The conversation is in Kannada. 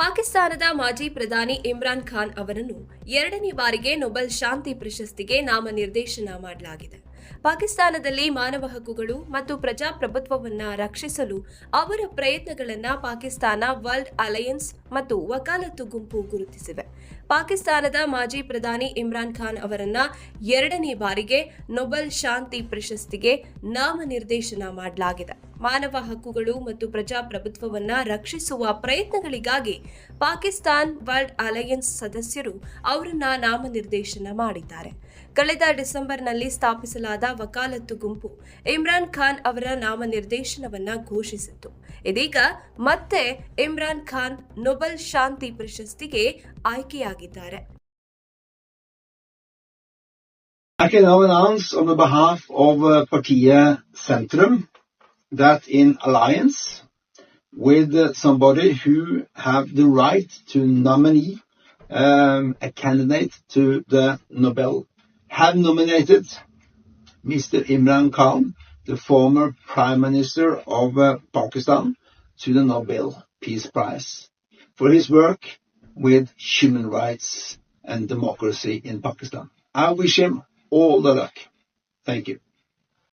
ಪಾಕಿಸ್ತಾನದ ಮಾಜಿ ಪ್ರಧಾನಿ ಇಮ್ರಾನ್ ಖಾನ್ ಅವರನ್ನು ಎರಡನೇ ಬಾರಿಗೆ ನೊಬೆಲ್ ಶಾಂತಿ ಪ್ರಶಸ್ತಿಗೆ ನಾಮನಿರ್ದೇಶನ ಮಾಡಲಾಗಿದೆ. ಪಾಕಿಸ್ತಾನದಲ್ಲಿ ಮಾನವ ಹಕ್ಕುಗಳು ಮತ್ತು ಪ್ರಜಾಪ್ರಭುತ್ವವನ್ನು ರಕ್ಷಿಸಲು ಅವರ ಪ್ರಯತ್ನಗಳನ್ನು ಪಾಕಿಸ್ತಾನ ವರ್ಲ್ಡ್ ಅಲಯನ್ಸ್ ಮತ್ತು ವಕಾಲತ್ತು ಗುಂಪು ಗುರುತಿಸಿವೆ. ಪಾಕಿಸ್ತಾನದ ಮಾಜಿ ಪ್ರಧಾನಿ ಇಮ್ರಾನ್ ಖಾನ್ ಅವರನ್ನ ಎರಡನೇ ಬಾರಿಗೆ ನೊಬೆಲ್ ಶಾಂತಿ ಪ್ರಶಸ್ತಿಗೆ ನಾಮನಿರ್ದೇಶನ ಮಾಡಲಾಗಿದೆ. ಮಾನವ ಹಕ್ಕುಗಳು ಮತ್ತು ಪ್ರಜಾಪ್ರಭುತ್ವವನ್ನು ರಕ್ಷಿಸುವ ಪ್ರಯತ್ನಗಳಿಗಾಗಿ ಪಾಕಿಸ್ತಾನ್ ವರ್ಲ್ಡ್ ಅಲಯನ್ಸ್ ಸದಸ್ಯರು ಅವರನ್ನ ನಾಮನಿರ್ದೇಶನ ಮಾಡಿದ್ದಾರೆ. ಕಳೆದ ಡಿಸೆಂಬರ್ನಲ್ಲಿ ಸ್ಥಾಪಿಸಲಾದ ವಕಾಲತ್ತು ಗುಂಪು ಇಮ್ರಾನ್ ಖಾನ್ ಅವರ ನಾಮನಿರ್ದೇಶನವನ್ನ ಘೋಷಿಸಿತ್ತು. ಇದೀಗ ಮತ್ತೆ ಇಮ್ರಾನ್ ಖಾನ್ ನೊಬೆಲ್ ಶಾಂತಿ ಪ್ರಶಸ್ತಿಗೆ ಆಯ್ಕೆಯಾಗಿದ್ದಾರೆ. I can now announce on the behalf of Partiet Sentrum that in alliance with somebody who have the right to nominate a candidate to the Nobel, have nominated Mr. Imran Khan, the former Prime Minister of Pakistan, to the Nobel Peace Prize for his work with human rights and democracy in Pakistan. I wish him all the luck. Thank you.